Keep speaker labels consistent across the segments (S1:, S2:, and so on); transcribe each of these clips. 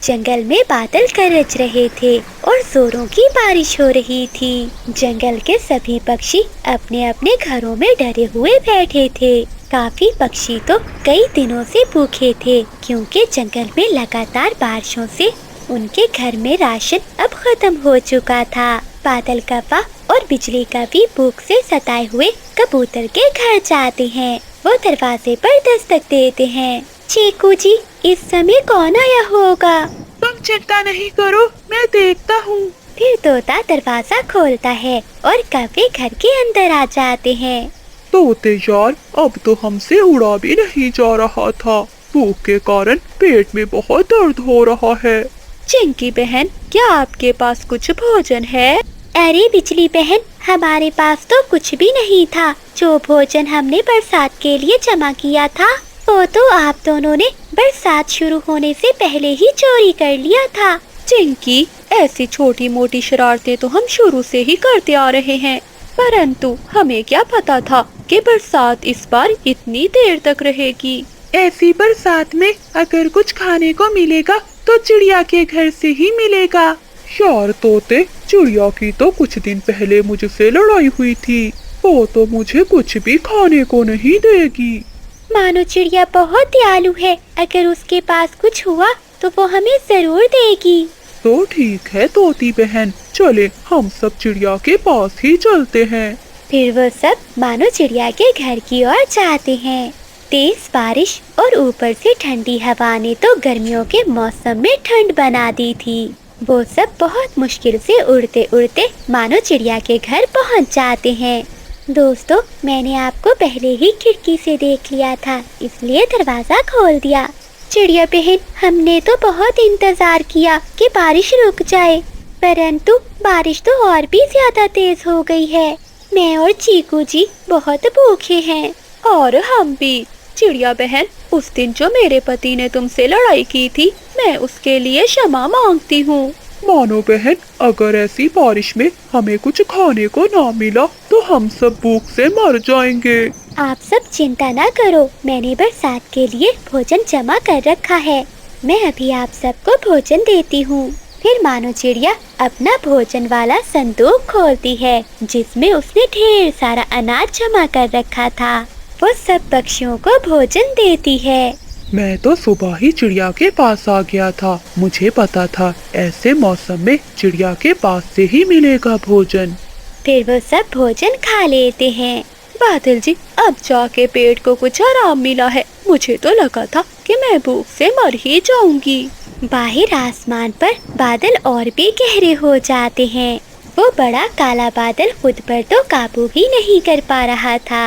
S1: जंगल में बादल गरज रहे थे और जोरों की बारिश हो रही थी। जंगल के सभी पक्षी अपने अपने घरों में डरे हुए बैठे थे। काफी पक्षी तो कई दिनों से भूखे थे, क्योंकि जंगल में लगातार बारिशों से उनके घर में राशन अब खत्म हो चुका था। बादल कव्वा और बिजली का भी भूख से सताए हुए कबूतर के घर जाते हैं। वो दरवाजे पर दस्तक देते हैं। चीकू जी, इस समय कौन आया होगा?
S2: तुम चिंता नहीं करो, मैं देखता हूँ।
S1: फिर तोता दरवाजा खोलता है और कव्वे घर के अंदर आ जाते हैं।
S2: तोते यार, अब तो हमसे उड़ा भी नहीं जा रहा था। भूख के कारण पेट में बहुत दर्द हो रहा है।
S1: चिंकी बहन, क्या आपके पास कुछ भोजन है? अरे बिजली बहन, हमारे पास तो कुछ भी नहीं था। जो भोजन हमने बरसात के लिए जमा किया था वो तो आप दोनों ने बरसात शुरू होने से पहले ही चोरी कर लिया था। चिंकी, ऐसी छोटी मोटी शरारतें तो हम शुरू से ही करते आ रहे हैं, परंतु हमें क्या पता था कि बरसात इस बार इतनी देर तक रहेगी।
S2: ऐसी बरसात में अगर कुछ खाने को मिलेगा तो चिड़िया के घर से ही मिलेगा। यार तोते, चिड़िया की तो कुछ दिन पहले मुझसे लड़ाई हुई थी। वो तो मुझे कुछ भी खाने को नहीं देगी।
S1: मानो चिड़िया बहुत दयालु है, अगर उसके पास कुछ हुआ तो वो हमें जरूर देगी।
S2: तो ठीक है तोती बहन, चले हम सब चिड़िया के पास ही चलते हैं।
S1: फिर वो सब मानो चिड़िया के घर की ओर जाते हैं। तेज बारिश और ऊपर से ठंडी हवा ने तो गर्मियों के मौसम में ठंड बना दी थी। वो सब बहुत मुश्किल से उड़ते उड़ते मानो चिड़िया के घर पहुंच जाते हैं। दोस्तों, मैंने आपको पहले ही खिड़की से देख लिया था, इसलिए दरवाजा खोल दिया। चिड़िया बहन, हमने तो बहुत इंतजार किया कि बारिश रुक जाए, परंतु बारिश तो और भी ज्यादा तेज हो गई है। मैं और चीकू जी बहुत भूखे हैं।
S3: और हम भी। चिड़िया बहन, उस दिन जो मेरे पति ने तुमसे लड़ाई की थी, मैं उसके लिए क्षमा मांगती हूँ।
S2: मानो बहन, अगर ऐसी बारिश में हमें कुछ खाने को ना मिला तो हम सब भूख से मर जाएंगे।
S1: आप सब चिंता ना करो, मैंने बरसात के लिए भोजन जमा कर रखा है। मैं अभी आप सबको भोजन देती हूँ। फिर मानो चिड़िया अपना भोजन वाला संदूक खोलती है, जिसमें उसने ढेर सारा अनाज जमा कर रखा था। वो सब पक्षियों को भोजन देती है।
S2: मैं तो सुबह ही चिड़िया के पास आ गया था। मुझे पता था ऐसे मौसम में चिड़िया के पास से ही मिलेगा भोजन।
S1: फिर वो सब भोजन खा लेते हैं।
S3: बादल जी, अब जाके पेट को कुछ आराम मिला है। मुझे तो लगा था कि मैं भूख से मर ही जाऊंगी।
S1: बाहर आसमान पर बादल और भी गहरे हो जाते हैं। वो बड़ा काला बादल खुद पर तो काबू ही नहीं कर पा रहा था।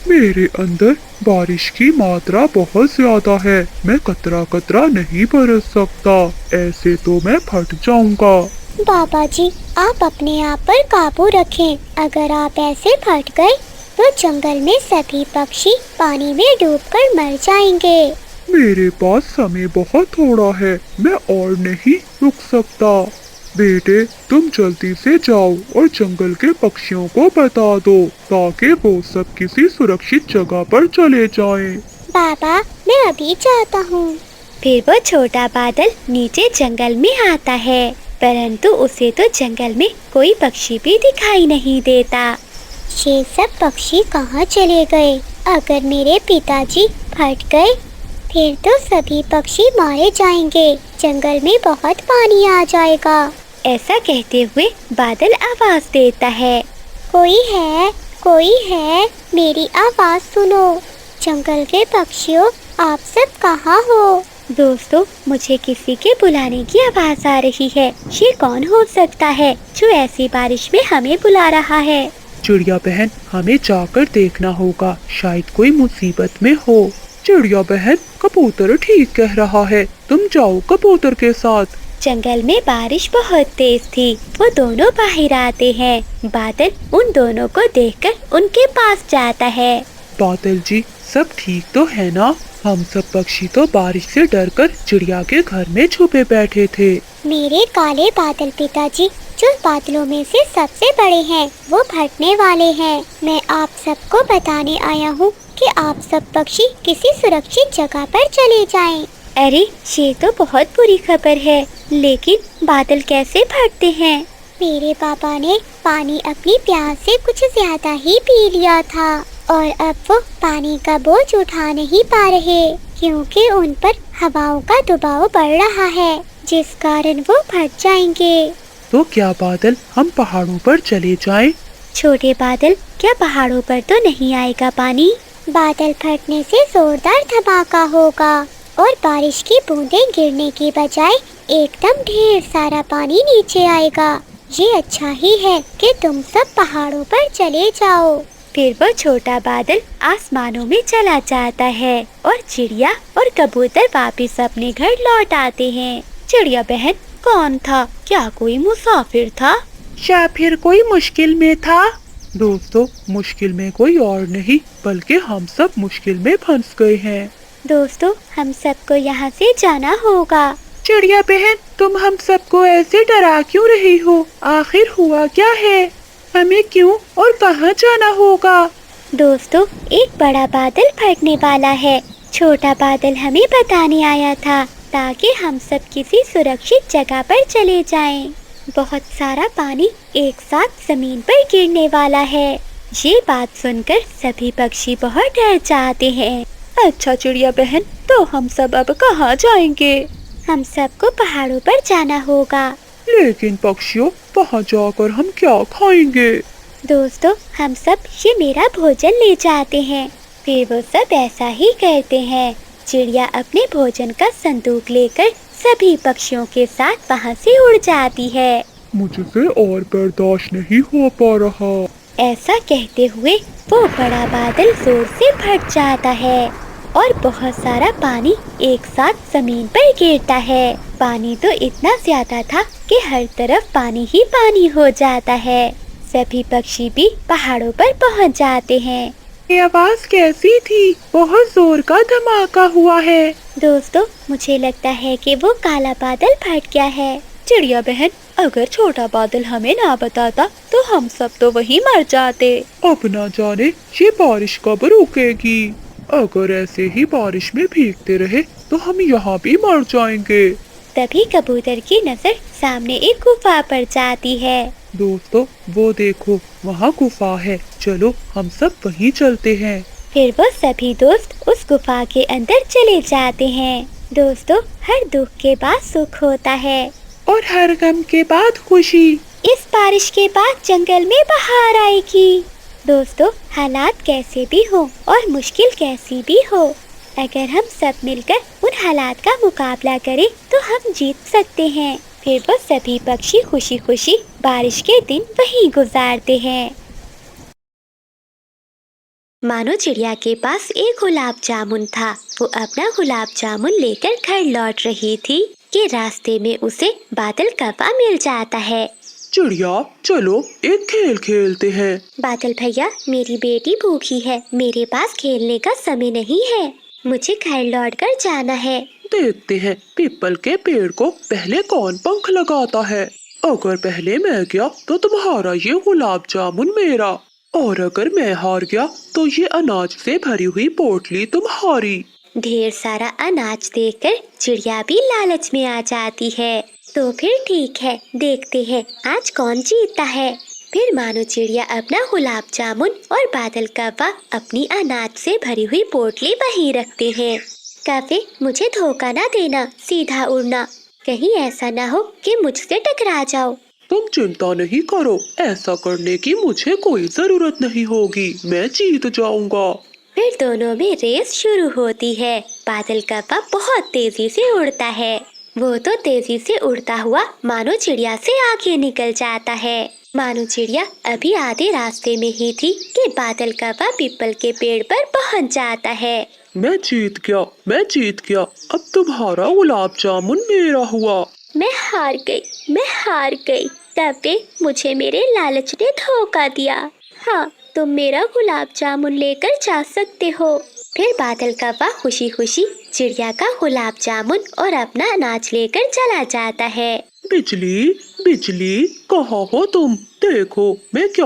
S2: मेरे अंदर बारिश की मात्रा बहुत ज्यादा है। मैं कतरा कतरा नहीं बरस सकता, ऐसे तो मैं फट जाऊंगा।
S4: बाबा जी, आप अपने आप पर काबू रखें। अगर आप ऐसे फट गए तो जंगल में सभी पक्षी पानी में डूबकर मर जाएंगे।
S2: मेरे पास समय बहुत थोड़ा है, मैं और नहीं रुक सकता। बेटे, तुम जल्दी से जाओ और जंगल के पक्षियों को बता दो, ताकि वो सब किसी सुरक्षित जगह पर चले जाएं।
S4: बाबा, मैं अभी जाता हूँ।
S1: फिर वो छोटा बादल नीचे जंगल में आता है, परंतु उसे तो जंगल में कोई पक्षी भी दिखाई नहीं देता।
S4: ये सब पक्षी कहाँ चले गए? अगर मेरे पिताजी फट गए फिर तो सभी पक्षी मारे जाएंगे। जंगल में बहुत पानी आ जाएगा।
S1: ऐसा कहते हुए बादल आवाज देता है,
S4: कोई है, कोई है, मेरी आवाज सुनो। जंगल के पक्षियों, आप सब कहाँ हो?
S1: दोस्तों, मुझे किसी के बुलाने की आवाज आ रही है। ये कौन हो सकता है जो ऐसी बारिश में हमें बुला रहा है?
S2: चिड़िया बहन, हमें जाकर देखना होगा, शायद कोई मुसीबत में हो। चिड़िया बहन, कबूतर ठीक कह रहा है, तुम जाओ कबूतर के साथ।
S1: जंगल में बारिश बहुत तेज थी। वो दोनों बाहर आते हैं। बादल उन दोनों को देखकर उनके पास जाता है।
S2: बादल जी, सब ठीक तो है ना? हम सब पक्षी तो बारिश से डरकर चिड़िया के घर में छुपे बैठे थे।
S4: मेरे काले बादल पिताजी, जो बादलों में से सबसे बड़े हैं, वो फटने वाले हैं। मैं आप सबको बताने आया हूँ कि आप सब पक्षी किसी सुरक्षित जगह पर चले जाएं।
S1: अरे ये तो बहुत बुरी खबर है, लेकिन बादल कैसे फटते हैं?
S4: मेरे पापा ने पानी अपनी प्यास से कुछ ज्यादा ही पी लिया था और अब वो पानी का बोझ उठा नहीं पा रहे क्योंकि उन पर हवाओं का दबाव बढ़ रहा है, जिस कारण वो फट जाएंगे।
S2: तो क्या बादल हम पहाड़ों पर चले जाएं?
S1: छोटे बादल, क्या पहाड़ों पर तो नहीं आएगा पानी?
S4: बादल फटने से जोरदार धमाका होगा और बारिश की बूंदें गिरने की बजाय एकदम ढेर सारा पानी नीचे आएगा। ये अच्छा ही है कि तुम सब पहाड़ों पर चले जाओ।
S1: फिर वो छोटा बादल आसमानों में चला जाता है और चिड़िया और कबूतर वापस अपने घर लौट आते हैं।
S3: चिड़िया बहन, कौन था? क्या कोई मुसाफिर था
S2: या फिर कोई मुश्किल में था? दोस्तों, मुश्किल में कोई और नहीं बल्कि हम सब मुश्किल में फंस गए हैं।
S1: दोस्तों, हम सबको यहाँ से जाना होगा।
S2: चिड़िया बहन, तुम हम सबको ऐसे डरा क्यों रही हो? आखिर हुआ क्या है? हमें क्यों और कहाँ जाना होगा?
S1: दोस्तों, एक बड़ा बादल फटने वाला है। छोटा बादल हमें बताने आया था ताकि हम सब किसी सुरक्षित जगह पर चले जाएं। बहुत सारा पानी एक साथ जमीन पर गिरने वाला है। ये बात सुनकर सभी पक्षी बहुत डर जाते हैं।
S3: अच्छा चिड़िया बहन, तो हम सब अब कहाँ जाएंगे?
S1: हम सबको पहाड़ों पर जाना होगा।
S2: लेकिन पक्षियों, वहाँ जाकर हम क्या खाएंगे?
S1: दोस्तों, हम सब ये मेरा भोजन ले जाते हैं। फिर वो सब ऐसा ही करते हैं। चिड़िया अपने भोजन का संदूक लेकर सभी पक्षियों के साथ वहाँ से उड़ जाती है।
S2: मुझसे और बर्दाश्त नहीं हो पा रहा।
S1: ऐसा कहते हुए वो बड़ा बादल जोर से फट जाता है और बहुत सारा पानी एक साथ जमीन पर गिरता है। पानी तो इतना ज्यादा था कि हर तरफ पानी ही पानी हो जाता है। सभी पक्षी भी पहाड़ों पर पहुंच जाते हैं।
S2: ये आवाज कैसी थी? बहुत जोर का धमाका हुआ है।
S1: दोस्तों, मुझे लगता है कि वो काला बादल फट गया है।
S3: चिड़िया बहन, अगर छोटा बादल हमें ना बताता तो हम सब तो वहीं मर जाते।
S2: अब ना जाने ये बारिश कब रुकेगी। अगर ऐसे ही बारिश में भीगते रहे तो हम यहाँ भी मर जाएंगे।
S1: तभी कबूतर की नजर सामने एक गुफा पर जाती है।
S2: दोस्तों, वो देखो, वहाँ गुफा है। चलो हम सब वहीं चलते हैं।
S1: फिर वो सभी दोस्त उस गुफा के अंदर चले जाते हैं। दोस्तों, हर दुख के बाद सुख होता है
S2: और हर गम के बाद खुशी।
S1: इस बारिश के बाद जंगल में बहार आएगी। दोस्तों, हालात कैसे भी हो और मुश्किल कैसी भी हो, अगर हम सब मिलकर उन हालात का मुकाबला करें तो हम जीत सकते हैं। फिर वो सभी पक्षी खुशी खुशी बारिश के दिन वहीं गुजारते हैं। मानो चिड़िया के पास एक गुलाब जामुन था। वो अपना गुलाब जामुन लेकर घर लौट रही थी कि रास्ते में उसे बादल कौवा मिल जाता है।
S2: चिड़िया, चलो एक खेल खेलते हैं।
S1: बादल भैया, मेरी बेटी भूखी है, मेरे पास खेलने का समय नहीं है, मुझे घर लौटकर जाना है।
S2: देखते हैं पीपल के पेड़ को पहले कौन पंख लगाता है। अगर पहले मैं गया तो तुम्हारा ये गुलाब जामुन मेरा, और अगर मैं हार गया तो ये अनाज से भरी हुई पोटली तुम्हारी।
S1: ढेर सारा अनाज देखकर चिड़िया भी लालच में आ जाती है। तो फिर ठीक है, देखते हैं आज कौन जीतता है। फिर मानो चिड़िया अपना गुलाब जामुन और बादल कौवा अपनी अनाज से भरी हुई पोटली वहीं रखते हैं। कौवे, मुझे धोखा ना देना, सीधा उड़ना, कहीं ऐसा ना हो कि मुझसे टकरा जाओ।
S2: तुम चिंता नहीं करो, ऐसा करने की मुझे कोई जरूरत नहीं होगी, मैं जीत जाऊंगा।
S1: फिर दोनों में रेस शुरू होती है। बादल कौवा बहुत तेजी से उड़ता है। वो तो तेजी से उड़ता हुआ मानो चिड़िया से आगे निकल जाता है। मानो चिड़िया अभी आधे रास्ते में ही थी कि बादल कौवा पीपल के पेड़ पर पहुंच जाता है।
S2: मैं जीत गया, मैं जीत गया, अब तुम्हारा गुलाब जामुन मेरा हुआ।
S1: मैं हार गई। कौवे, मुझे मेरे लालच ने धोखा दिया। हाँ, तुम मेरा गुलाब जामुन लेकर जा सकते हो। फिर बादल कौवा खुशी खुशी चिड़िया का गुलाब जामुन और अपना अनाज लेकर चला जाता है।
S2: बिजली, बिजली, कहाँ हो तुम? देखो मैं क्या